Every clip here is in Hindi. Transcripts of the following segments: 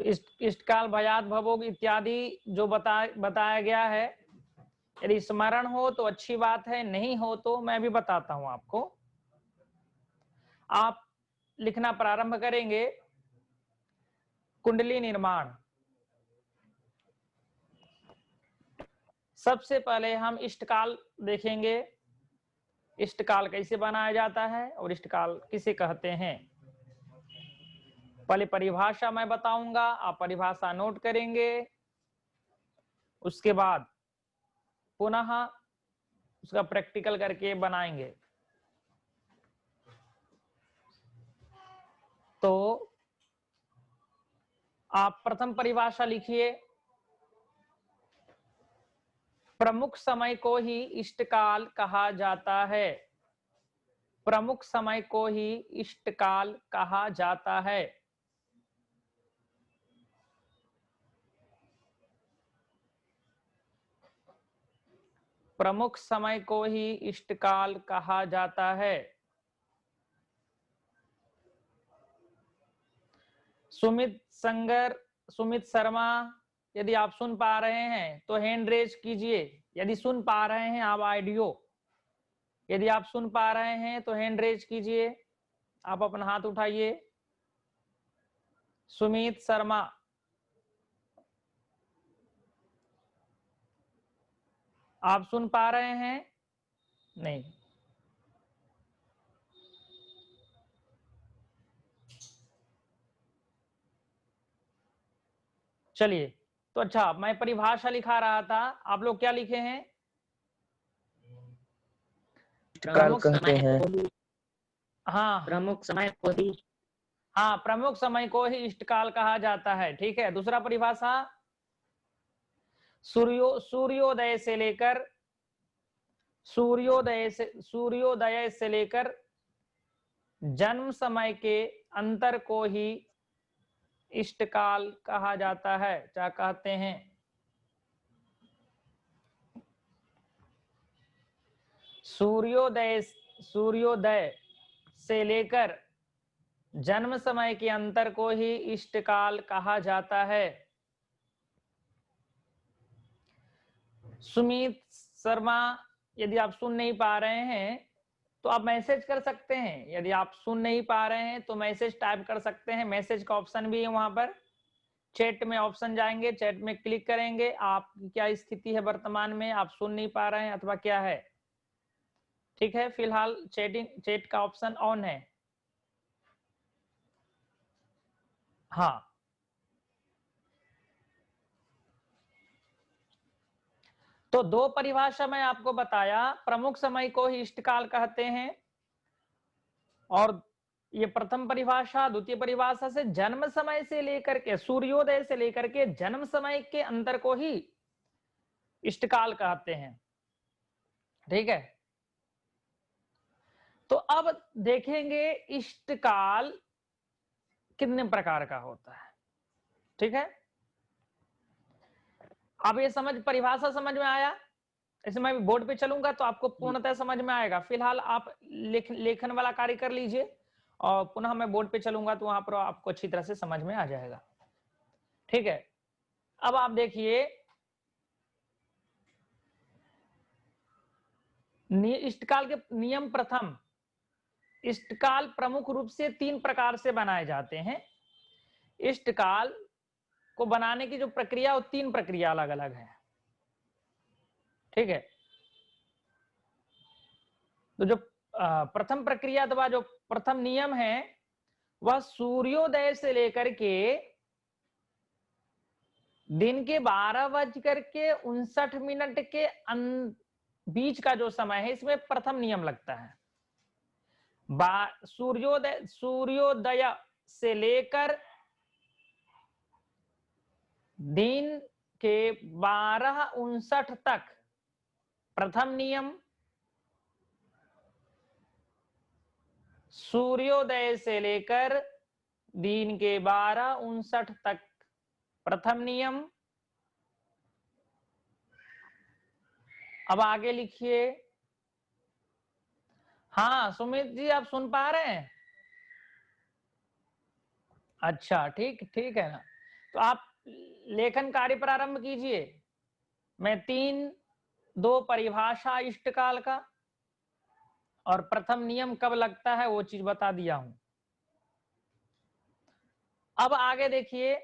तो इष्टकाल भयात भवोग इत्यादि जो बताया गया है, यदि स्मरण हो तो अच्छी बात है, नहीं हो तो मैं भी बताता हूं आपको। आप लिखना प्रारंभ करेंगे। कुंडली निर्माण। सबसे पहले हम इष्टकाल देखेंगे, इष्टकाल कैसे बनाया जाता है और इष्टकाल किसे कहते हैं। पहले परिभाषा मैं बताऊंगा, आप परिभाषा नोट करेंगे, उसके बाद पुनः उसका प्रैक्टिकल करके बनाएंगे। तो आप प्रथम परिभाषा लिखिए। प्रमुख समय को ही इष्टकाल कहा जाता है। प्रमुख समय को ही इष्टकाल कहा जाता है। प्रमुख समय को ही इष्टकाल कहा जाता है। सुमित संगर, सुमित शर्मा, यदि आप सुन पा रहे हैं तो हैंड रेज कीजिए। यदि सुन पा रहे हैं आप ऑडियो, यदि आप सुन पा रहे हैं तो हैंड रेज कीजिए, आप अपना हाथ उठाइए। सुमित शर्मा, आप सुन पा रहे हैं? नहीं। चलिए, तो अच्छा, मैं परिभाषा लिखा रहा था, आप लोग क्या लिखे हैं? प्रमुख कहते हैं। हाँ, प्रमुख समय को ही, हाँ, प्रमुख समय को ही इष्टकाल कहा जाता है। ठीक है। दूसरा परिभाषा, सूर्योदय से लेकर सूर्योदय से लेकर जन्म समय के अंतर को ही इष्टकाल कहा जाता है। क्या कहते हैं? सूर्योदय से लेकर जन्म समय के अंतर को ही इष्टकाल कहा जाता है। सुमित शर्मा, यदि आप सुन नहीं पा रहे हैं तो आप मैसेज कर सकते हैं। यदि आप सुन नहीं पा रहे हैं तो मैसेज टाइप कर सकते हैं। मैसेज का ऑप्शन भी है वहां पर। चैट में ऑप्शन जाएंगे, चैट में क्लिक करेंगे, आपकी क्या स्थिति है वर्तमान में, आप सुन नहीं पा रहे हैं अथवा क्या है। ठीक है, फिलहाल चैट का ऑप्शन ऑन है। हाँ, तो दो परिभाषा मैं आपको बताया। प्रमुख समय को ही इष्टकाल कहते हैं, और ये प्रथम परिभाषा। द्वितीय परिभाषा से जन्म समय से लेकर के सूर्योदय से लेकर के जन्म समय के अंतर को ही इष्टकाल कहते हैं। ठीक है। तो अब देखेंगे इष्टकाल कितने प्रकार का होता है। ठीक है, अब ये परिभाषा समझ में आया। ऐसे मैं बोर्ड पे चलूंगा तो आपको पूर्णतः समझ में आएगा। फिलहाल आप लेखन वाला कार्य कर लीजिए, और पुनः मैं बोर्ड पे चलूंगा तो वहां पर आपको अच्छी तरह से समझ में आ जाएगा। ठीक है, अब आप देखिए, इष्टकाल के नियम। प्रथम, इष्टकाल प्रमुख रूप से 3 प्रकार से बनाए जाते हैं। इष्टकाल को बनाने की जो प्रक्रिया, वो 3 प्रक्रिया अलग अलग है। ठीक है, तो जो प्रथम प्रक्रिया अथवा जो प्रथम नियम है, वह सूर्योदय से लेकर के दिन के 12:59 के बीच का जो समय है, इसमें प्रथम नियम लगता है। सूर्योदय से लेकर दिन के 12:59 तक प्रथम नियम। सूर्योदय से लेकर दिन के 12:59 तक प्रथम नियम। अब आगे लिखिए। हाँ सुमित जी, आप सुन पा रहे हैं? अच्छा, ठीक है ना। तो आप लेखन कार्य प्रारंभ कीजिए। मैं 3-2 परिभाषा इष्टकाल का और प्रथम नियम कब लगता है वो चीज बता दिया हूं। अब आगे देखिए,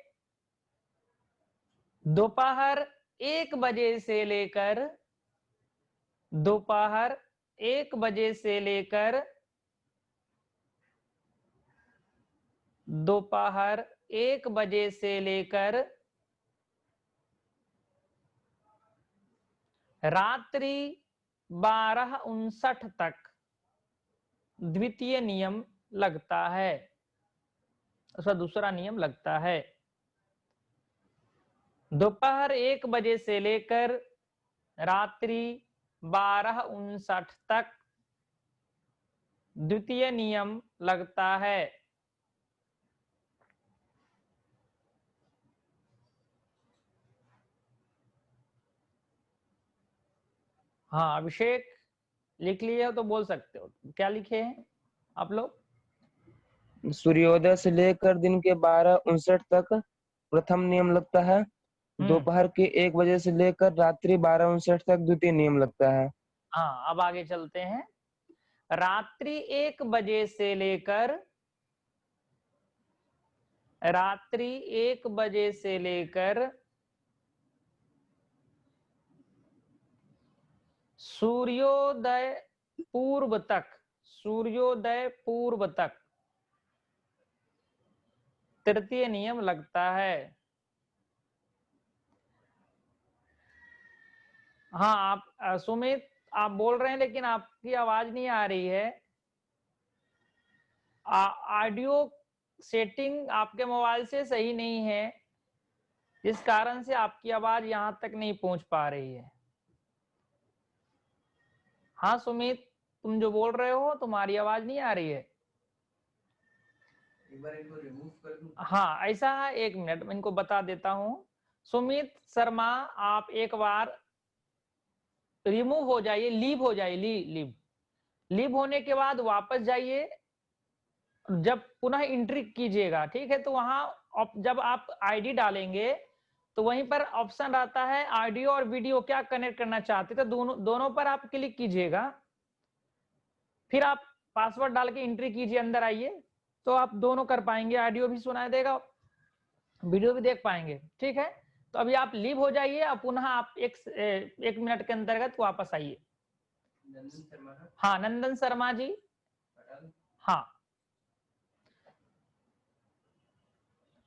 दोपहर 1 बजे से लेकर दोपहर 1 बजे से लेकर दोपहर 1 बजे से लेकर रात्रि 12:59 तक द्वितीय नियम लगता है, उसका दूसरा नियम लगता है। दोपहर 1 बजे से लेकर रात्रि 12:59 तक द्वितीय नियम लगता है। हाँ अभिषेक, लिख लिए हो तो बोल सकते हो, क्या लिखे हैं आप लोग? सूर्योदय से लेकर दिन के 12:59 तक प्रथम नियम लगता है। दोपहर के 1 बजे से लेकर रात्रि 12:59 तक द्वितीय नियम लगता है। हाँ अब आगे चलते हैं। रात्रि 1 बजे से लेकर रात्रि 1 बजे से लेकर सूर्योदय पूर्व तक, सूर्योदय पूर्व तक तृतीय नियम लगता है। हाँ आप सुमित आप बोल रहे हैं लेकिन आपकी आवाज नहीं आ रही है। ऑडियो सेटिंग आपके मोबाइल से सही नहीं है, जिस कारण से आपकी आवाज यहां तक नहीं पहुंच पा रही है। हाँ सुमित, तुम जो बोल रहे हो तुम्हारी आवाज नहीं आ रही है। एक बार इनको रिमूव कर दूं? हाँ ऐसा है, 1 मिनट मैं इनको बता देता हूं। सुमित शर्मा आप एक बार रिमूव हो जाइए, लीव हो जाइए, लीव होने के बाद वापस जाइए, जब पुनः एंट्री कीजिएगा, ठीक है? तो वहां जब आप आईडी डालेंगे तो वहीं पर ऑप्शन आता है ऑडियो और वीडियो क्या कनेक्ट करना चाहते, तो दोनों पर आप क्लिक कीजिएगा, फिर आप पासवर्ड डाल के एंट्री कीजिए, अंदर आइए, तो आप दोनों कर पाएंगे, ऑडियो भी सुनाई देगा, वीडियो भी देख पाएंगे, ठीक है? तो अभी आप लीव हो जाइए और पुनः आप एक मिनट के अंतर्गत वापस आइए। नंदन शर्मा का हाँ नंदन शर्मा जी, हटा दूं? हाँ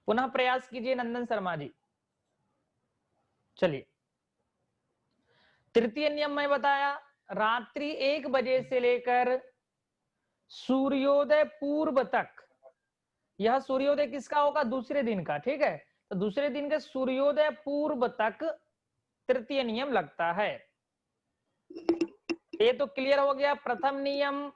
पुनः प्रयास कीजिए नंदन शर्मा जी। चलिए, तृतीय नियम मैं बताया, रात्रि 1 बजे से लेकर सूर्योदय पूर्व तक, यह सूर्योदय किसका होगा? दूसरे दिन का, ठीक है? तो दूसरे दिन के सूर्योदय पूर्व तक तृतीय नियम लगता है। ये तो क्लियर हो गया। प्रथम नियम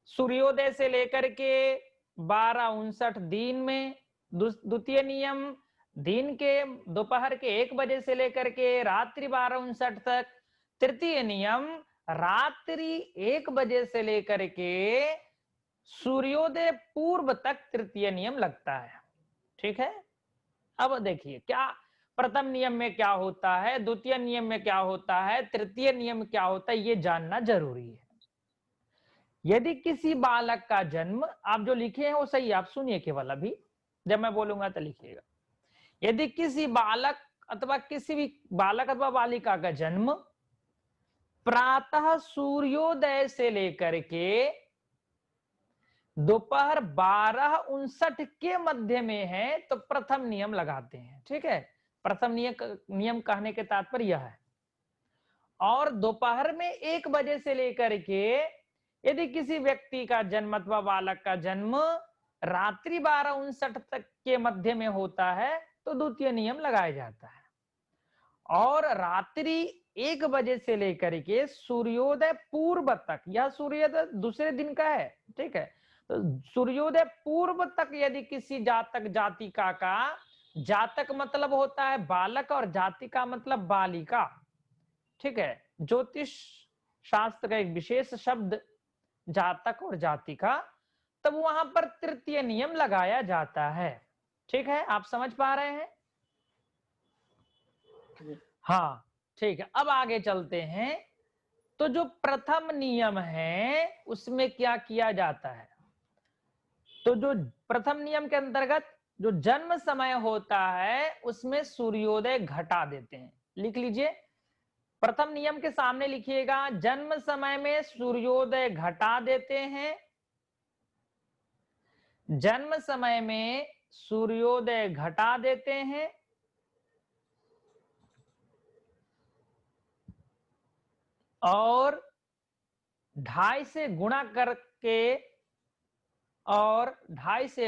सूर्योदय से लेकर के 12:59 दिन में, द्वितीय नियम दिन के दोपहर के 1 बजे से लेकर के रात्रि 12:59 तक, तृतीय नियम रात्रि 1 बजे से लेकर के सूर्योदय पूर्व तक तृतीय नियम लगता है, ठीक है? अब देखिए क्या प्रथम नियम में क्या होता है, द्वितीय नियम में क्या होता है, तृतीय नियम क्या होता है, ये जानना जरूरी है। यदि किसी बालक का जन्म, आप जो लिखे हैं वो सही, आप सुनिए केवल, अभी जब मैं बोलूंगा तो लिखिएगा। यदि किसी बालक अथवा किसी भी बालक अथवा बालिका का जन्म प्रातः सूर्योदय से लेकर के दोपहर 12:59 के मध्य में है तो प्रथम नियम लगाते हैं, ठीक है? प्रथम नियम कहने के तात्पर्य यह है। और दोपहर में 1 बजे से लेकर के यदि किसी व्यक्ति का जन्म अथवा बालक का जन्म रात्रि 12:59 तक के मध्य में होता है तो द्वितीय नियम लगाया जाता है। और रात्रि 1 बजे से लेकर के सूर्योदय पूर्व तक, यह सूर्योदय दूसरे दिन का है, ठीक है? तो सूर्योदय पूर्व तक यदि किसी जातक जातिका का, जातक मतलब होता है बालक और जातिका मतलब बालिका, ठीक है? ज्योतिष शास्त्र का एक विशेष शब्द जातक और जातिका, तब वहां पर तृतीय नियम लगाया जाता है, ठीक है? आप समझ पा रहे हैं? हाँ ठीक है, अब आगे चलते हैं। तो जो प्रथम नियम है उसमें क्या किया जाता है? तो जो प्रथम नियम के अंतर्गत जो जन्म समय होता है उसमें सूर्योदय घटा देते हैं। लिख लीजिए, प्रथम नियम के सामने लिखिएगा, जन्म समय में सूर्योदय घटा देते हैं। जन्म समय में सूर्योदय घटा देते हैं और 2.5 से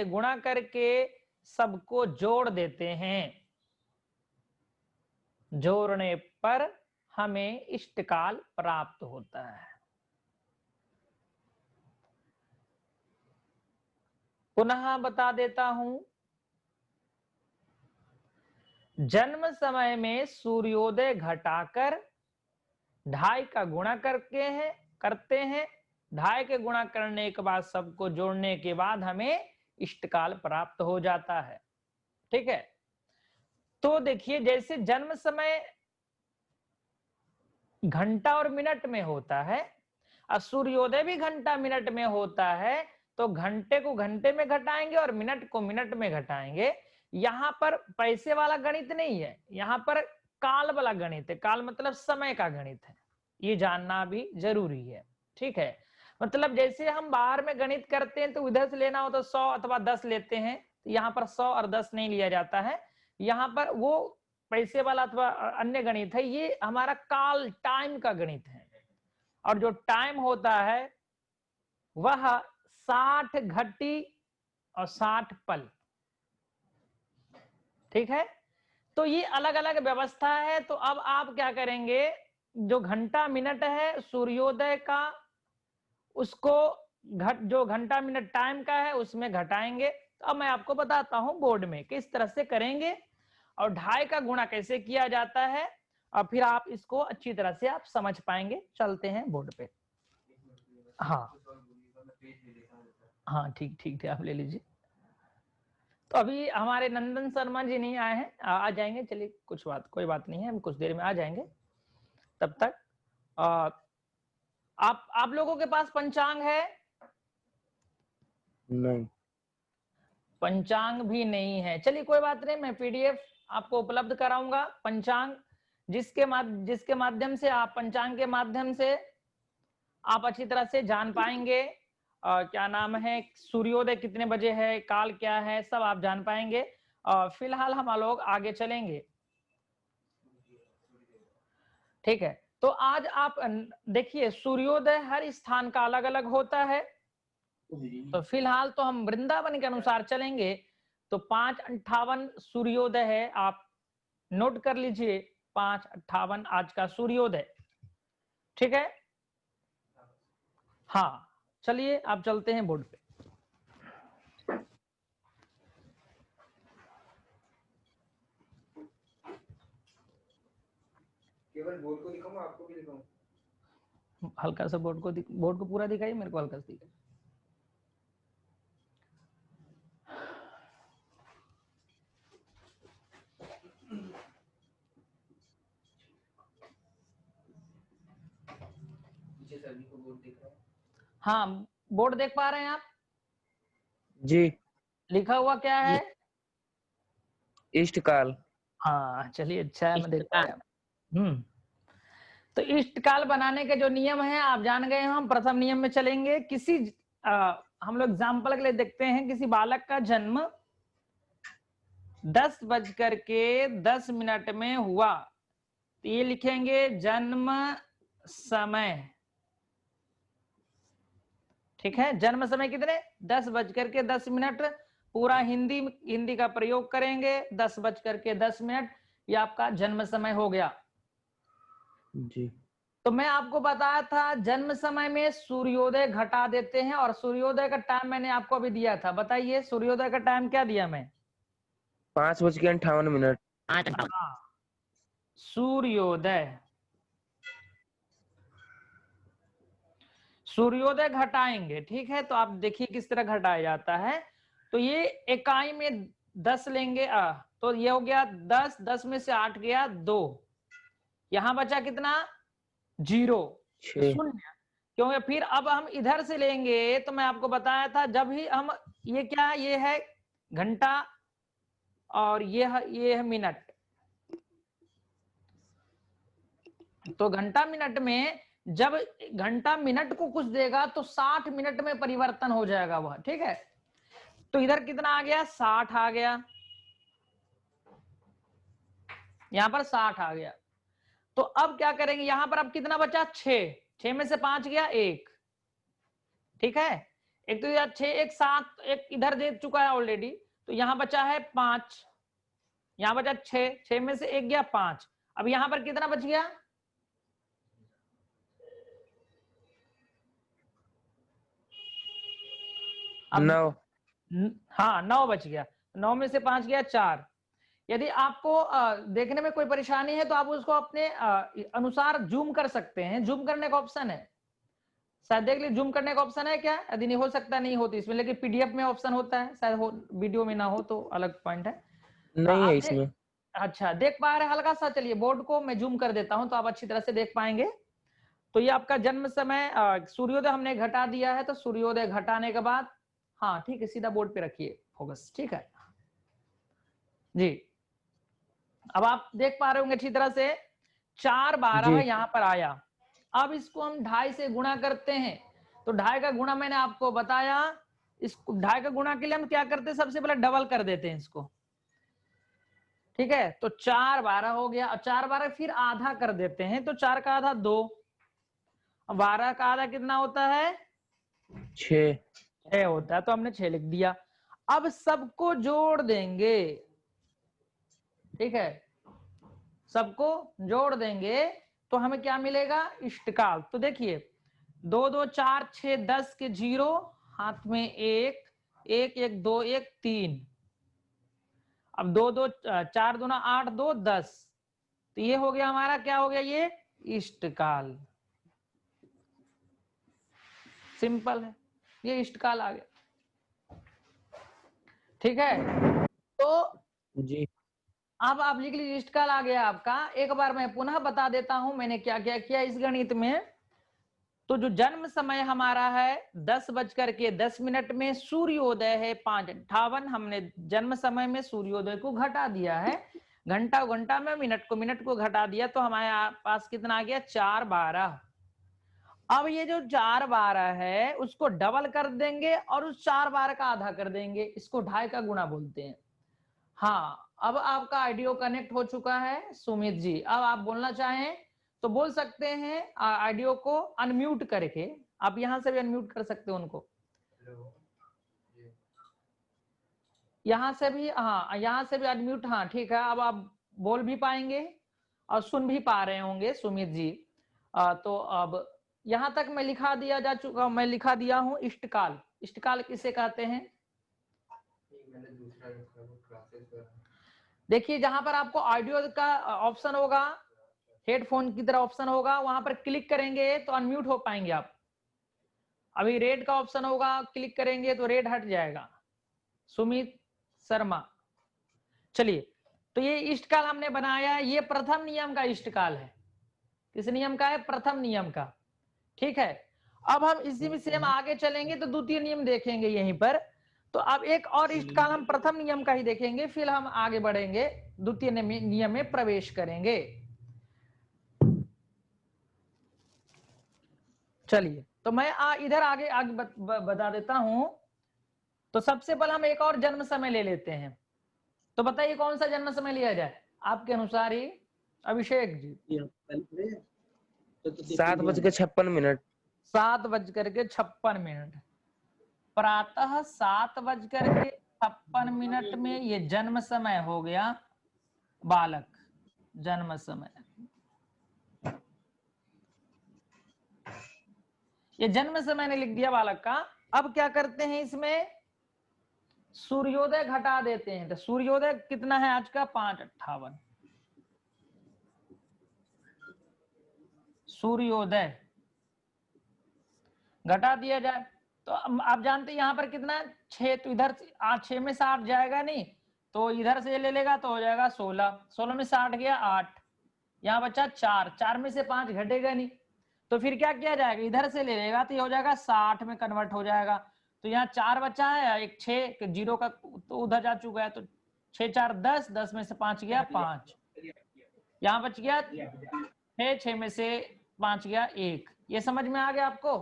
गुणा करके सबको जोड़ देते हैं। जोड़ने पर हमें इष्टकाल प्राप्त होता है। पुनः बता देता हूं, जन्म समय में सूर्योदय घटाकर 2.5 का गुणा करते हैं 2.5 के गुणा करने के बाद सबको जोड़ने के बाद हमें इष्टकाल प्राप्त हो जाता है। ठीक है, तो देखिए जैसे जन्म समय घंटा और मिनट में होता है और सूर्योदय भी घंटा मिनट में होता है, तो घंटे को घंटे में घटाएंगे और मिनट को मिनट में घटाएंगे। यहां पर पैसे वाला गणित नहीं है, यहां पर काल वाला गणित है। काल मतलब समय का गणित है, ये जानना भी जरूरी है। ठीक है, मतलब जैसे हम बाहर में गणित करते हैं तो इधर से लेना हो तो 100 अथवा 10 लेते हैं, यहाँ पर 100 और 10 नहीं लिया जाता है। यहाँ पर वो पैसे वाला अथवा अन्य गणित है, ये हमारा काल टाइम का गणित है। और जो टाइम होता है वह 60 घटी और 60 पल। ठीक है, तो ये अलग अलग व्यवस्था है। तो अब आप क्या करेंगे, जो घंटा मिनट है सूर्योदय का, उसको जो घंटा मिनट टाइम का है उसमें घटाएंगे। तो अब मैं आपको बताता हूं बोर्ड में किस तरह से करेंगे और 2.5 का गुणा कैसे किया जाता है, और फिर आप इसको अच्छी तरह से आप समझ पाएंगे। चलते हैं बोर्ड पे। हाँ हाँ ठीक ठीक, आप ले लीजिए। तो अभी हमारे नंदन शर्मा जी नहीं आए हैं, आ जाएंगे। चलिए कोई बात नहीं है, हम कुछ देर में आ जाएंगे। तब तक आप लोगों के पास पंचांग है? नहीं, पंचांग भी नहीं है। चलिए कोई बात नहीं, मैं पीडीएफ आपको उपलब्ध कराऊंगा पंचांग, जिसके माध्यम से आप पंचांग के माध्यम से आप अच्छी तरह से जान पाएंगे क्या नाम है, सूर्योदय कितने बजे है, काल क्या है, सब आप जान पाएंगे। फिलहाल हम लोग आगे चलेंगे। ठीक है, तो आज आप देखिए सूर्योदय हर स्थान का अलग अलग होता है। तो फिलहाल तो हम वृंदावन के अनुसार चलेंगे। तो 5:58 सूर्योदय है, आप नोट कर लीजिए 5:58 आज का सूर्योदय। ठीक है, हाँ चलिए आप चलते हैं बोर्ड पे। केवल बोर्ड को दिखाऊं, आपको भी दिखाऊं? हल्का सा बोर्ड को पूरा दिखाइए, मेरे को हल्का सा दिखाइए। पीछे सभी को बोर्ड दिख रहा है? हाँ, बोर्ड देख पा रहे हैं आप? जी। लिखा हुआ क्या है? इष्टकाल। हाँ चलिए, अच्छा है, मैं देख पा इष्टकाल। रहा हूँ। तो इष्टकाल बनाने के जो नियम हैं आप जान गए। हम प्रथम नियम में चलेंगे। हम लोग एग्जाम्पल के लिए देखते हैं, किसी बालक का जन्म 10:10 में हुआ, तो ये लिखेंगे जन्म समय। ठीक है, जन्म समय कितने? 10:10। पूरा हिंदी का प्रयोग करेंगे, 10:10, ये आपका जन्म समय हो गया। जी। तो मैं आपको बताया था जन्म समय में सूर्योदय घटा देते हैं, और सूर्योदय का टाइम मैंने आपको अभी दिया था। बताइए सूर्योदय का टाइम क्या दिया मैं? 5:58। सूर्योदय घटाएंगे। ठीक है, तो आप देखिए किस तरह घटाया जाता है। तो ये इकाई में 10 लेंगे, तो ये हो गया 10 में से 8 गया 2, यहाँ बचा कितना 0 6 शून्य, क्योंकि फिर अब हम इधर से लेंगे तो मैं आपको बताया था जब ही हम ये क्या ये है घंटा और ये है मिनट, तो घंटा मिनट में जब घंटा मिनट को कुछ देगा तो 60 मिनट में परिवर्तन हो जाएगा वह, ठीक है। तो इधर कितना आ गया 60 आ गया, यहां पर 60 आ गया। तो अब क्या करेंगे, यहां पर अब कितना बचा 6 में से 5 गया 1, ठीक है। एक तो यार 6 एक 7 एक इधर दे चुका है ऑलरेडी, तो यहां बचा है 5, यहां बचा 6 में से 1 गया 5, अब यहां पर कितना बच गया अब 9 हाँ 9 बच गया, 9 में से 5 गया 4। यदि आपको देखने में कोई परेशानी है तो आप उसको अपने अनुसार जूम कर सकते हैं, जूम करने का ऑप्शन है, शायद देख लीजिए जूम करने का ऑप्शन है क्या, यदि नहीं हो सकता नहीं होती इसमें, लेकिन पीडीएफ में ऑप्शन होता है, शायद हो वीडियो में ना हो तो अलग पॉइंट है। नहीं आप है इसमें। अच्छा देख पा रहे हैं हल्का सा, चलिए बोर्ड को मैं जूम कर देता हूं तो आप अच्छी तरह से देख पाएंगे। तो ये आपका जन्म समय सूर्योदय हमने घटा दिया है, तो सूर्योदय घटाने के बाद हाँ ठीक है सीधा बोर्ड पे रखिए फोकस, ठीक है जी। अब आप देख पा रहे होंगे अच्छी तरह से 4/12 जी। यहाँ पर आया। अब इसको हम 2.5 से गुणा करते हैं, तो 2.5 का गुणा मैंने आपको बताया, इस 2.5 का गुणा के लिए हम क्या करते हैं सबसे पहले डबल कर देते हैं इसको, ठीक है। तो 4/12 हो गया, और 4/12 फिर आधा कर देते हैं, तो 4 का आधा 2, 12 का आधा कितना होता है 6 होता है, तो हमने 6 लिख दिया। अब सबको जोड़ देंगे, ठीक है, सबको जोड़ देंगे तो हमें क्या मिलेगा इष्टकाल। तो देखिए 2 2 4 6 10 के 0, हाथ में 1 1 1 2 1 3, अब 2 2 4 2 8 2 10, तो ये हो गया हमारा क्या हो गया ये इष्टकाल, सिंपल है, ये इष्टकाल आ गया, ठीक है। तो जी। अब आप लिख लीजिए इष्टकाल आ गया आपका। एक बार मैं पुनः बता देता हूं मैंने क्या क्या किया इस गणित में। तो जो जन्म समय हमारा है 10:10 में, सूर्योदय है 5:58, हमने जन्म समय में सूर्योदय को घटा दिया है, घंटा में मिनट को घटा दिया, तो हमारे पास कितना आ गया 4/12। अब ये जो 4/12 है उसको डबल कर देंगे और उस 4/12 का आधा कर देंगे, इसको 2.5 का गुणा बोलते हैं। हाँ अब आपका ऑडियो कनेक्ट हो चुका है सुमित जी, अब आप बोलना चाहें तो बोल सकते हैं, ऑडियो को अनम्यूट करके, आप यहां से भी अनम्यूट कर सकते हो उनको, यहां से भी, हाँ यहां से भी अनम्यूट, हाँ ठीक है। अब आप बोल भी पाएंगे और सुन भी पा रहे होंगे सुमित जी। तो अब यहां तक मैं लिखा दिया जा चुका, मैं लिखा दिया हूं इष्टकाल। इष्टकाल किसे कहते हैं देखिए, जहां पर आपको ऑडियो का ऑप्शन होगा, हेडफोन की तरह ऑप्शन होगा, वहां पर क्लिक करेंगे तो अनम्यूट हो पाएंगे आप। अभी रेड का ऑप्शन होगा, क्लिक करेंगे तो रेड हट जाएगा। सुमित शर्मा, चलिए, तो ये इष्टकाल हमने बनाया है, ये प्रथम नियम का इष्टकाल है। किस नियम का है प्रथम नियम का, ठीक है। अब हम इसी में से हम आगे चलेंगे तो द्वितीय नियम देखेंगे यहीं पर। तो अब एक और इष्टकाल हम प्रथम नियम का ही देखेंगे, फिर हम आगे बढ़ेंगे द्वितीय नियम में प्रवेश करेंगे। चलिए, तो मैं इधर आगे बता देता हूं। तो सबसे पहले हम एक और जन्म समय ले लेते हैं, तो बताइए कौन सा जन्म समय लिया जाए आपके अनुसार ही अभिषेक जी। 7:56। 7:56, प्रातः 7:56 में ये जन्म समय हो गया बालक, जन्म समय, ये जन्म समय ने लिख दिया बालक का। अब क्या करते हैं इसमें सूर्योदय घटा देते हैं, तो सूर्योदय कितना है आज का 5:58, सूर्योदय घटा दिया जाए तो आप जानते हैं यहां पर कितना 6, तो इधर 6 में से 8 जाएगा नहीं, तो इधर से ले लेगा तो हो जाएगा 16, 16 में से 8 गया 8, यहाँ बचा 4, 4 में से 5 घटेगा नहीं, तो फिर क्या किया जाएगा, इधर से ले लेगा तो ये हो जाएगा 60 में कन्वर्ट हो जाएगा। तो यहाँ 4 बचा है, एक 6 जीरो का तो उधर जा चुका है, तो 6 4 10, 10 में से 5 गया 5, यहाँ बच गया 6, 6 में से 5 गया 1। ये समझ में आ गया आपको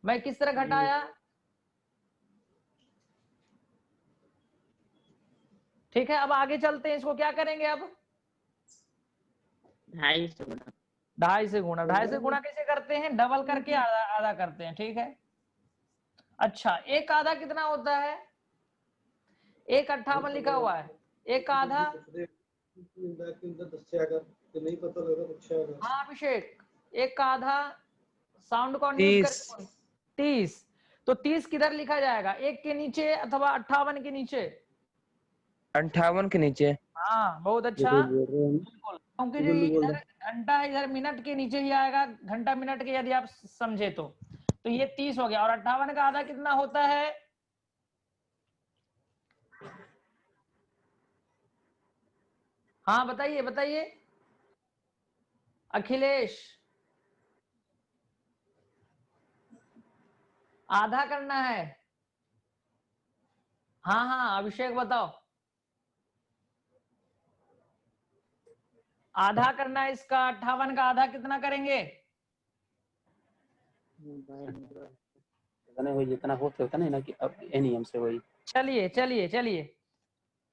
मैं किस तरह घटाया? ठीक है, अब आगे चलते हैं, इसको क्या करेंगे अब? 2.5 से गुणा। 2.5 से गुणा। 2.5 से गुणा कैसे करते हैं? डबल करके आधा आधा करते हैं, ठीक है। अच्छा, एक आधा कितना होता है? 1/58 लिखा हुआ है, एक आधा। हाँ अभिषेक, एक आधा साउंड कौन यूज 30 करके? 30। तो 30 किधर लिखा जाएगा, 1 के नीचे अथवा 58 के नीचे? 58 के नीचे। हाँ बहुत अच्छा, बिल्कुल, क्योंकि जो इधर घंटा है इधर मिनट के नीचे ही आएगा, घंटा मिनट के, यदि आप समझे तो ये 30 हो गया। और 58 का आधा कितना होता है? हाँ बताइए बताइए अखिलेश, आधा करना है। हाँ हाँ अभिषेक बताओ, आधा करना है इसका। 58 का आधा कितना करेंगे? जितना होता है ना कि अब ये नियम से वही। चलिए चलिए चलिए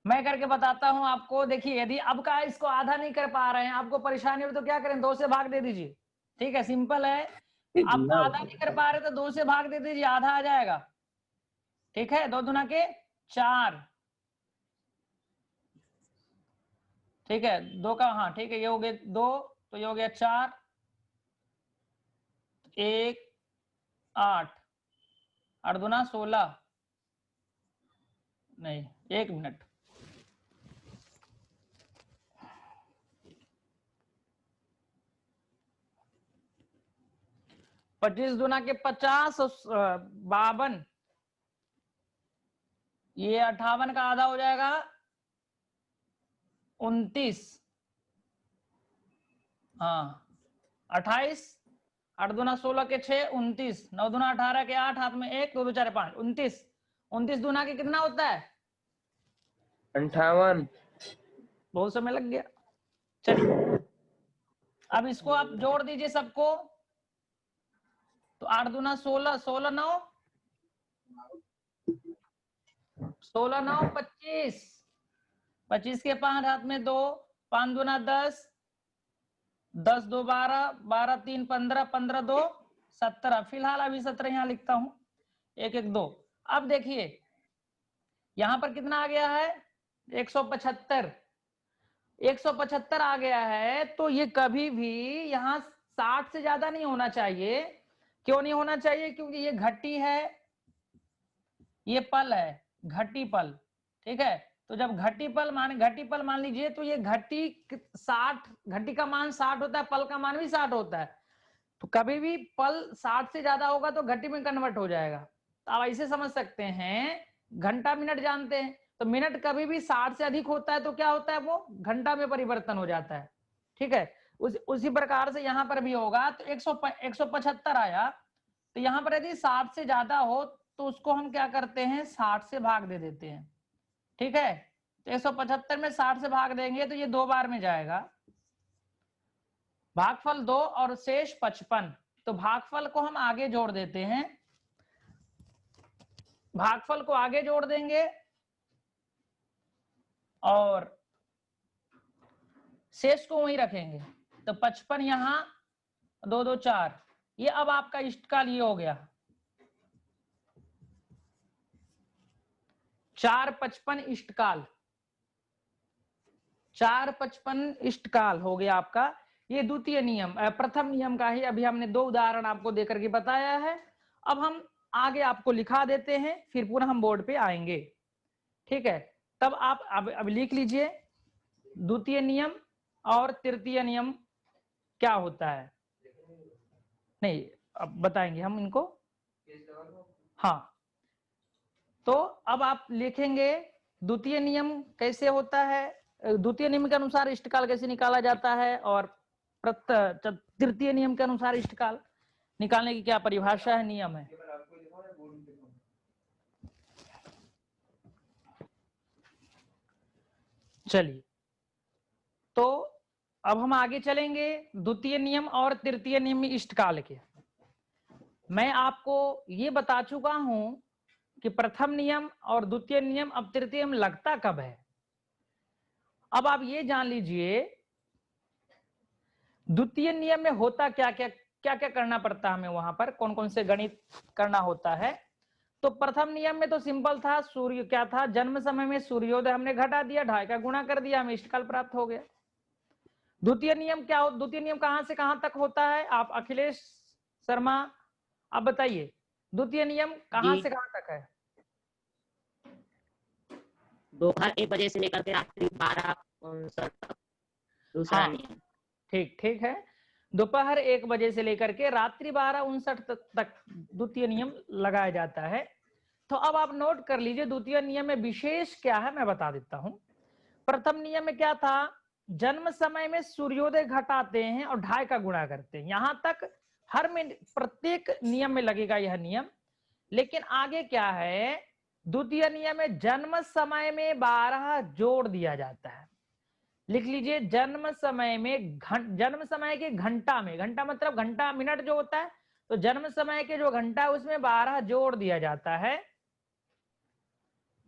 मैं करके बताता हूं आपको। देखिए यदि अब का इसको आधा नहीं कर पा रहे हैं, आपको परेशानी हो तो क्या करें, 2 से भाग दे दीजिए, ठीक है, सिंपल है। अब आधा नहीं कर पा रहे तो 2 से भाग दे दीजिए, आधा आ जाएगा, ठीक है। 2 दूना के 4, ठीक है, 2 का, हाँ ठीक है, ये हो गए 2, तो ये हो गया 4, 1 8, 8 दूना 16, नहीं 1 मिनट, पच्चीस दूना के 50, 52, ये 58 का आधा हो जाएगा 29, हाँ 28, 8 दूना 16 के 6, 29, 9 दूना 18 के 8, हाथ में 1, 2 2 4 5, 29, 29 दूना के कितना होता है? 58। बहुत समय लग गया। चलिए अब इसको आप जोड़ दीजिए सबको, तो 8 दूना 16, 16 9, 16 9 25, 25 के 5, हाथ में 2, 5 दूना 10, 10 2 12, 12 3 15, 15 2 17, फिलहाल अभी 17 यहाँ लिखता हूं, 1 1 2। अब देखिए यहां पर कितना आ गया है? 175, 175 आ गया है, तो ये कभी भी यहाँ 60 से ज्यादा नहीं होना चाहिए। क्यों नहीं होना चाहिए? क्योंकि ये घटी है, ये पल है, घटी पल, ठीक है। तो जब घटी पल मान लीजिए, तो ये घटी 60, घटी का मान 60 होता है, पल का मान भी 60 होता है, तो कभी भी पल 60 से ज्यादा होगा तो घटी में कन्वर्ट हो जाएगा। तो आप ऐसे समझ सकते हैं, घंटा मिनट जानते हैं, तो मिनट कभी भी 60 से अधिक होता है तो क्या होता है, वो घंटा में परिवर्तन हो जाता है, ठीक है। उसी प्रकार से यहाँ पर भी होगा। तो 175 आया, तो यहाँ पर यदि 60 से ज्यादा हो तो उसको हम क्या करते हैं, 60 से भाग दे देते हैं, ठीक है। तो 175 में 60 से भाग देंगे तो ये 2 बार में जाएगा, भागफल 2 और शेष 55। तो भागफल को हम आगे जोड़ देते हैं, भागफल को आगे जोड़ देंगे और शेष को वहीं रखेंगे। तो 55 यहां, 2 2 4, ये अब आपका इष्टकाल ये हो गया, 455 इष्टकाल, 455 इष्टकाल हो गया आपका। ये द्वितीय नियम, प्रथम नियम का ही अभी हमने 2 उदाहरण आपको देकर के बताया है। अब हम आगे आपको लिखा देते हैं, फिर पुनः हम बोर्ड पे आएंगे, ठीक है। तब आप अब लिख लीजिए द्वितीय नियम और तृतीय नियम क्या होता है। नहीं अब बताएंगे हम इनको, हाँ। तो अब आप लिखेंगे द्वितीय नियम कैसे होता है, द्वितीय नियम के अनुसार इष्टकाल कैसे निकाला जाता है और तृतीय नियम के अनुसार इष्टकाल निकालने की क्या परिभाषा है, नियम है। ये मैंने आपको लिखा है, बोर्ड में लिखा हूँ। चलिए, तो अब हम आगे चलेंगे द्वितीय नियम और तृतीय नियम इष्टकाल के। मैं आपको ये बता चुका हूं कि प्रथम नियम और द्वितीय नियम अब तृतीय नियम लगता कब है। अब आप ये जान लीजिए द्वितीय नियम में होता क्या क्या क्या क्या करना पड़ता है हमें, वहां पर कौन कौन से गणित करना होता है। तो प्रथम नियम में तो सिंपल था, सूर्य क्या था, जन्म समय में सूर्योदय हमने घटा दिया, 2.5 का गुणा कर दिया, हमें इष्टकाल प्राप्त हो गया। द्वितीय नियम क्या हो, द्वितीय नियम कहां से कहां तक होता है, आप अखिलेश शर्मा आप बताइए, द्वितीय नियम कहां जी। से कहां तक है। दोपहर 1 बजे से लेकर के रात्रि 12:59 तक दूसरा हाँ, नियम। ठीक ठीक है, दोपहर 1 बजे से लेकर के रात्रि 12:59 तक द्वितीय नियम लगाया जाता है। तो अब आप नोट कर लीजिए द्वितीय नियम में विशेष क्या है, मैं बता देता हूं। प्रथम नियम में क्या था, जन्म समय में सूर्योदय घटाते हैं और 2.5 का गुणा करते हैं, यहां तक हर में प्रत्येक नियम में लगेगा यह नियम। लेकिन आगे क्या है, द्वितीय नियम में जन्म समय में 12 जोड़ दिया जाता है। लिख लीजिए, जन्म समय में जन्म समय के घंटा में, घंटा मतलब घंटा मिनट जो होता है, तो जन्म समय के जो घंटा है उसमें 12 जोड़ दिया जाता है।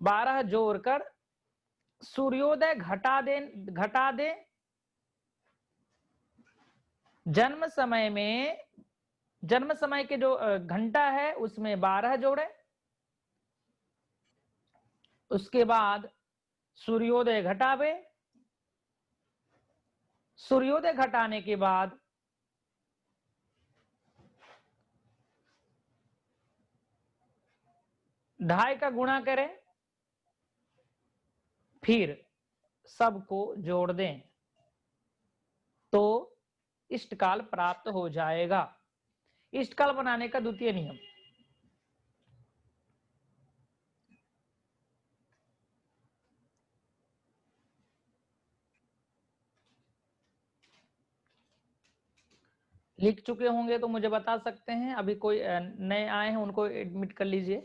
12 जोड़कर सूर्योदय घटा दे जन्म समय में, जन्म समय के जो घंटा है उसमें 12 जोड़े, उसके बाद सूर्योदय घटावे, सूर्योदय घटाने के बाद 2.5 का गुणा करें, फिर सबको जोड़ दें, तो इष्टकाल प्राप्त हो जाएगा। इष्टकाल बनाने का द्वितीय नियम। लिख चुके होंगे तो मुझे बता सकते हैं, अभी कोई नए आए हैं उनको एडमिट कर लीजिए।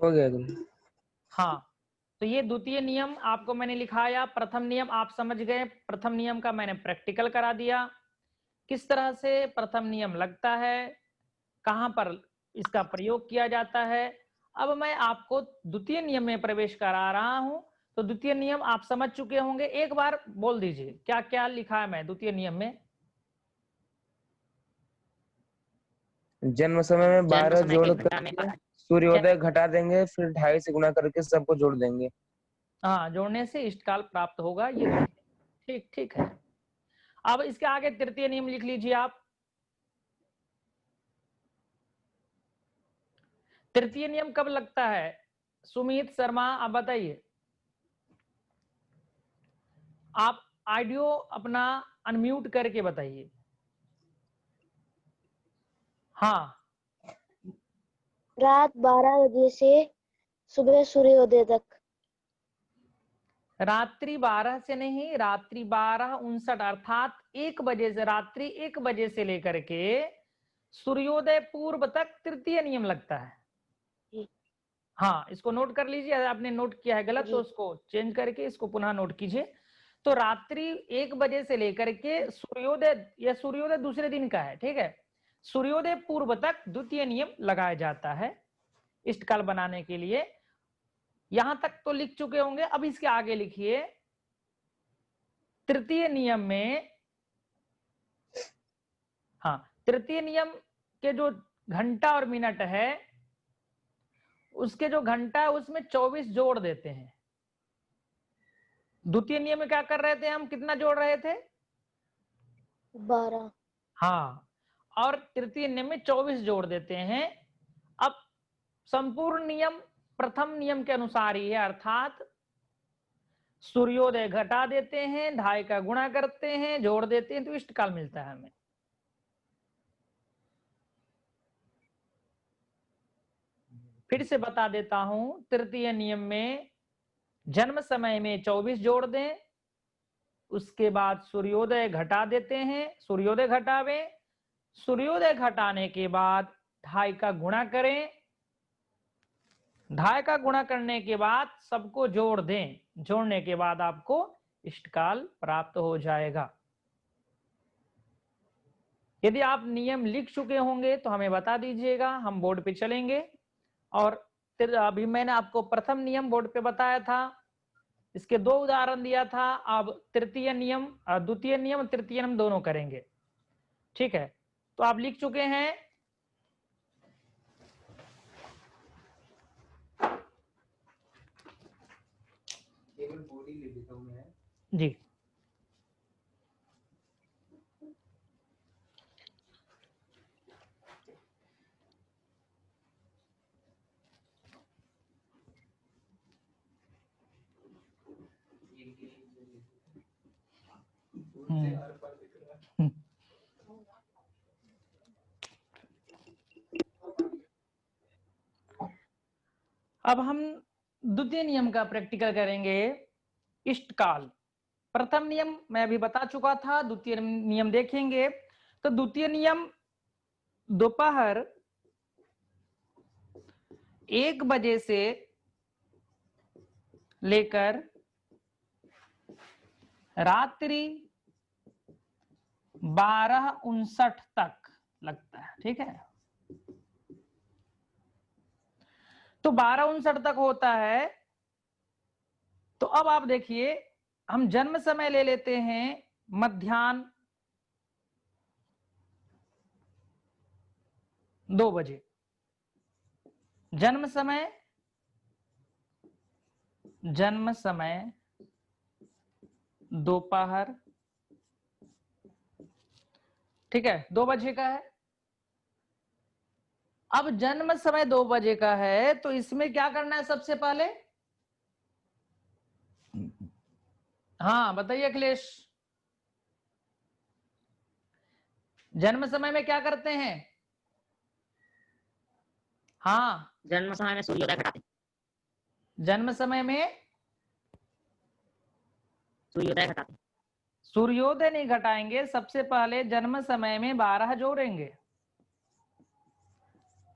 हो गया गुरु। हाँ, तो ये द्वितीय नियम आपको मैंने लिखाया। प्रथम नियम आप समझ गए, प्रथम नियम का मैंने प्रैक्टिकल करा दिया, किस तरह से प्रथम नियम लगता है, कहां पर इसका प्रयोग किया जाता है। अब मैं आपको द्वितीय नियम में प्रवेश करा रहा हूं, तो द्वितीय नियम आप समझ चुके होंगे, एक बार बोल दीजिए क्या क्या लिखा है मैं द्वितीय नियम में। जन्म समय में जन्म 12 समय जोड़ के घंटा में करके सूर्योदय घटा देंगे, फिर 2.5 से गुणा करके सबको जोड़ देंगे। हाँ, जोड़ने से इष्टकाल प्राप्त होगा, ये ठीक ठीक है। अब इसके आगे तृतीय नियम लिख लीजिए आप। तृतीय नियम कब लगता है, सुमित शर्मा आप बताइए। आप ऑडियो अपना अनम्यूट करके बताइए। हाँ, रात 12 बजे से सुबह सूर्योदय तक। रात्रि 12 से नहीं, रात्रि 12:59 अर्थात 1 बजे से, रात्रि 1 बजे से लेकर के सूर्योदय पूर्व तक तृतीय नियम लगता है। जी। हाँ, इसको नोट कर लीजिए, आपने नोट किया है गलत तो जी। उसको चेंज करके इसको पुनः नोट कीजिए। तो रात्रि 1 बजे से लेकर के सूर्योदय, या सूर्योदय दूसरे दिन का है, ठीक है, सूर्योदय पूर्व तक द्वितीय नियम लगाया जाता है इष्टकाल बनाने के लिए। यहां तक तो लिख चुके होंगे, अब इसके आगे लिखिए। तृतीय नियम में, हाँ, तृतीय नियम के जो घंटा और मिनट है, उसके जो घंटा है उसमें 24 जोड़ देते हैं। द्वितीय नियम में क्या कर रहे थे हम, कितना जोड़ रहे थे, 12। हाँ, और तृतीय नियम में 24 जोड़ देते हैं। अब संपूर्ण नियम प्रथम नियम के अनुसार ही है, अर्थात सूर्योदय घटा देते हैं, 2.5 का गुणा करते हैं, जोड़ देते हैं, तो इष्टकाल मिलता है हमें। फिर से बता देता हूं, तृतीय नियम में जन्म समय में 24 जोड़ दें, उसके बाद सूर्योदय घटा देते हैं, सूर्योदय घटावे, सूर्योदय घटाने के बाद 2.5 का गुणा करें, 2.5 का गुणा करने के बाद सबको जोड़ दें, जोड़ने के बाद आपको इष्टकाल प्राप्त हो जाएगा। यदि आप नियम लिख चुके होंगे तो हमें बता दीजिएगा, हम बोर्ड पे चलेंगे। और फिर अभी मैंने आपको प्रथम नियम बोर्ड पे बताया था, इसके 2 उदाहरण दिया था। अब तृतीय नियम, द्वितीय नियम, तृतीय नियम दोनों करेंगे, ठीक है। तो आप लिख चुके हैं। केवल बॉडी ले लेता हूँ मैं। जी, अब हम द्वितीय नियम का प्रैक्टिकल करेंगे, इष्टकाल। प्रथम नियम मैं अभी बता चुका था, द्वितीय नियम देखेंगे। तो द्वितीय नियम दोपहर 1 बजे से लेकर रात्रि 12:59 तक लगता है, ठीक है। तो 12:59 तक होता है। तो अब आप देखिए, हम जन्म समय ले लेते हैं मध्याह्न 2 बजे, जन्म समय दोपहर, ठीक है, 2 बजे का है। अब जन्म समय 2 बजे का है, तो इसमें क्या करना है सबसे पहले? हाँ बताइए अखिलेश, जन्म समय में क्या करते हैं? हाँ, जन्म समय में सूर्योदय घटाते हैं। जन्म समय में सूर्योदय घटाते हैं। सूर्योदय नहीं घटाएंगे, सबसे पहले जन्म समय में 12 जोड़ेंगे।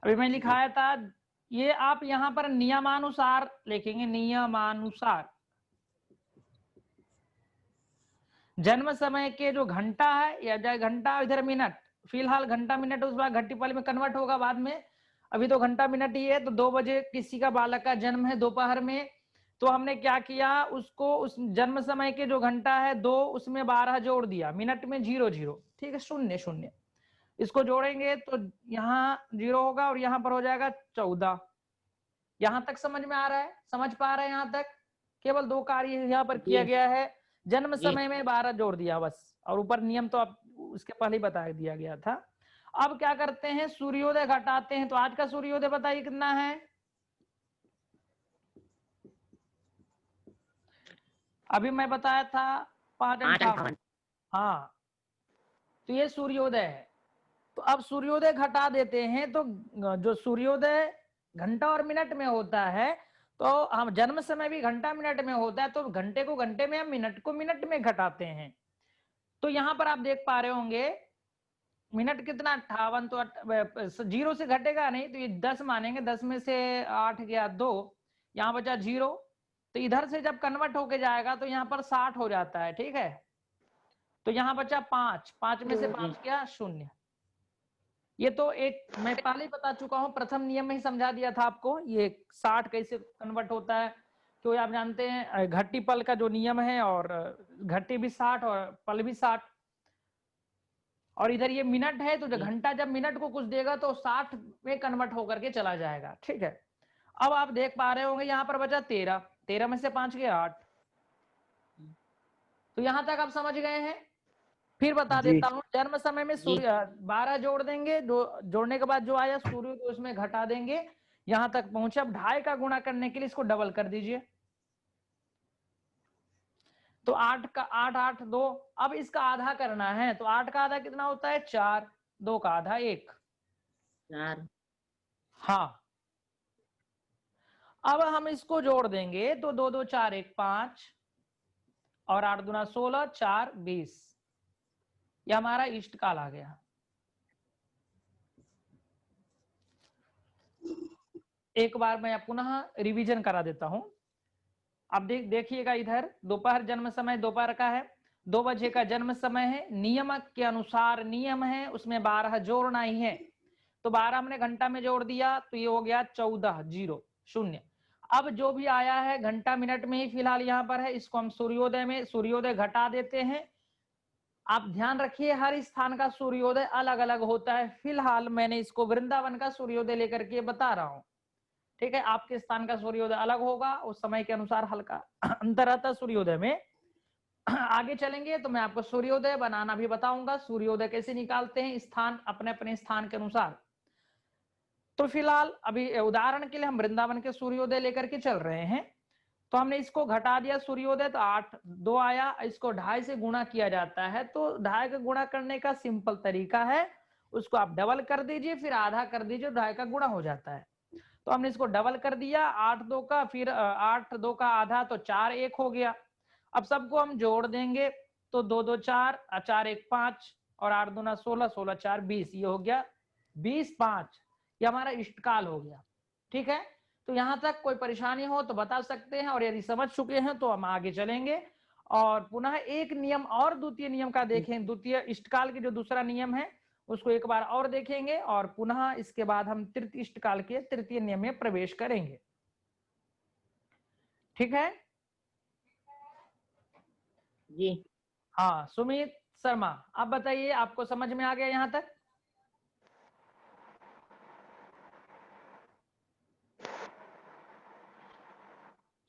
अभी मैं लिखाया था, ये आप यहां पर नियमानुसार लिखेंगे, नियमानुसार। जन्म समय के जो घंटा है, या जाए घंटा इधर मिनट, फिलहाल घंटा मिनट उस बार घट्टीपल में कन्वर्ट होगा बाद में, अभी तो घंटा मिनट ही है। तो 2 बजे किसी का बालक का जन्म है दोपहर में, तो हमने क्या किया, उसको उस जन्म समय के जो घंटा है 2, उसमें 12 जोड़ दिया, मिनट में 0 ठीक है, 0 इसको जोड़ेंगे तो यहाँ 0 होगा और यहाँ पर हो जाएगा 14। यहां तक समझ में आ रहा है? समझ पा रहे हैं यहां तक? केवल 2 कार्य यहाँ पर किया गया है, जन्म समय में 12 जोड़ दिया बस, और ऊपर नियम तो आप उसके पहले ही बता दिया गया था। अब क्या करते हैं, सूर्योदय घटाते हैं। तो आज का सूर्योदय बताइए कितना है? अभी मैं बताया था 5:58। हाँ, तो ये सूर्योदय है। तो अब सूर्योदय घटा देते हैं, तो जो सूर्योदय घंटा और मिनट में होता है, तो हम जन्म समय भी घंटा मिनट में होता है, तो घंटे को घंटे में, हम मिनट को मिनट में घटाते हैं। तो यहां पर आप देख पा रहे होंगे, मिनट कितना 58, तो 0 से घटेगा नहीं, तो ये 10 मानेंगे, 10 में से 8 गया 2, यहाँ बचा 0। तो इधर से जब कन्वर्ट होके जाएगा तो यहाँ पर 60 हो जाता है, ठीक है। तो यहाँ बचा 5, 5 में से 5 गया 0। ये तो एक मैं पहले ही बता चुका हूं, प्रथम नियम में ही समझा दिया था आपको, ये 60 कैसे कन्वर्ट होता है। क्योंकि आप जानते हैं घट्टी पल का जो नियम है, और घट्टी भी 60 और पल भी 60, और इधर ये मिनट है, तो जो घंटा जब मिनट को कुछ देगा तो 60 में कन्वर्ट होकर के चला जाएगा, ठीक है। अब आप देख पा रहे होंगे यहाँ पर बचा 13, 13 में से 5 गया 8। तो यहां तक आप समझ गए हैं? फिर बता देता हूं, जन्म समय में सूर्य 12 जोड़ देंगे, जोड़ने के बाद जो आया सूर्य को उसमें घटा देंगे, यहां तक पहुंचे। अब 2.5 का गुणा करने के लिए इसको डबल कर दीजिए, तो 8 का 8 8 2। अब इसका आधा करना है, तो 8 का आधा कितना होता है? 4, 2 का आधा 1। 4। हाँ, अब हम इसको जोड़ देंगे तो 2 2 4 1 5 और 8 दूना 16 4 20, ये हमारा इष्ट काल आ गया। एक बार मैं पुनः रिवीजन करा देता हूं। अब देखिएगा इधर दोपहर जन्म समय दोपहर का है, 2 बजे का जन्म समय है, नियम के अनुसार नियम है उसमें 12 जोड़ना ही है, तो 12 हमने घंटा में जोड़ दिया तो ये हो गया 14 0। अब जो भी आया है घंटा मिनट में ही फिलहाल यहाँ पर है, इसको हम सूर्योदय में सूर्योदय घटा देते हैं। आप ध्यान रखिए हर स्थान का सूर्योदय अलग अलग होता है, फिलहाल मैंने इसको वृंदावन का सूर्योदय लेकर के बता रहा हूं, ठीक है। आपके स्थान का सूर्योदय अलग होगा, उस समय के अनुसार हल्का अंतर रहता है सूर्योदय में। आगे चलेंगे तो मैं आपको सूर्योदय बनाना भी बताऊंगा, सूर्योदय कैसे निकालते हैं स्थान अपने अपने स्थान के अनुसार। तो फिलहाल अभी उदाहरण के लिए हम वृंदावन के सूर्योदय लेकर के चल रहे हैं, तो हमने इसको घटा दिया सूर्योदय तो 8 2 आया, इसको 2.5 से गुणा किया जाता है, तो 2.5 का गुणा करने का सिंपल तरीका है, उसको आप डबल कर दीजिए फिर आधा कर दीजिए, 2.5 का गुणा हो जाता है। तो हमने इसको डबल कर दिया 8 2 का, फिर 8 2 का आधा तो 4 1 हो गया। अब सबको हम जोड़ देंगे तो 2 2 4 4 1 5 और 8 दूना 16 16 4 20, ये हो गया 20 5, ये हमारा इष्टकाल हो गया। ठीक है, तो यहां तक कोई परेशानी हो तो बता सकते हैं, और यदि समझ चुके हैं तो हम आगे चलेंगे और पुनः एक नियम और द्वितीय नियम का देखें, द्वितीय इष्टकाल की जो दूसरा नियम है उसको एक बार और देखेंगे और पुनः इसके बाद हम तृतीय इष्टकाल के तृतीय नियम में प्रवेश करेंगे। ठीक है जी। हाँ सुमित शर्मा, आप बताइए आपको समझ में आ गया यहां तक?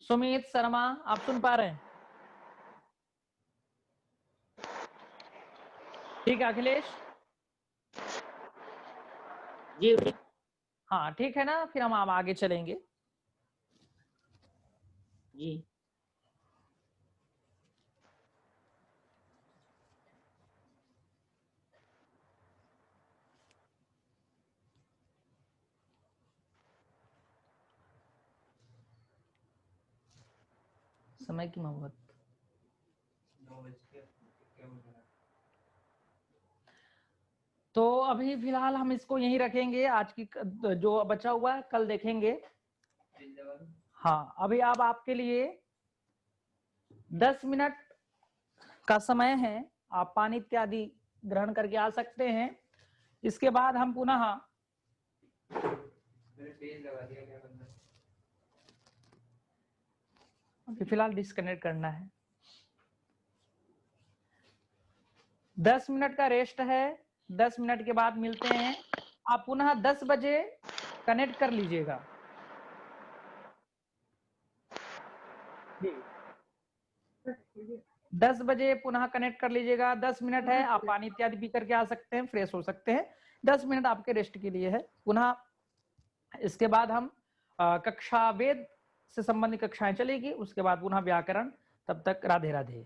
सुमित शर्मा आप सुन पा रहे हैं? ठीक है अखिलेश? जी हाँ ठीक है ना, फिर हम आगे चलेंगे। जी। समय की मोहब्बत। तो अभी फिलहाल हम इसको यहीं रखेंगे, आज की जो बचा हुआ है कल देखेंगे। हाँ अभी अब आपके लिए 10 मिनट का समय है, आप पानी इत्यादि ग्रहण करके आ सकते हैं। इसके बाद हम पुनः अभी फिलहाल डिस्कनेक्ट करना है। 10 मिनट का रेस्ट है, 10 मिनट के बाद मिलते हैं। आप पुनः 10 बजे कनेक्ट कर लीजिएगा। 10 बजे पुनः कनेक्ट कर लीजिएगा। 10 मिनट है, आप पानी इत्यादि पी करके आ सकते हैं, फ्रेश हो सकते हैं। 10 मिनट आपके रेस्ट के लिए है। पुनः इसके बाद हम कक्षा वेद से संबंधित कक्षाएं चलेगी, उसके बाद पुनः व्याकरण। तब तक राधे राधे।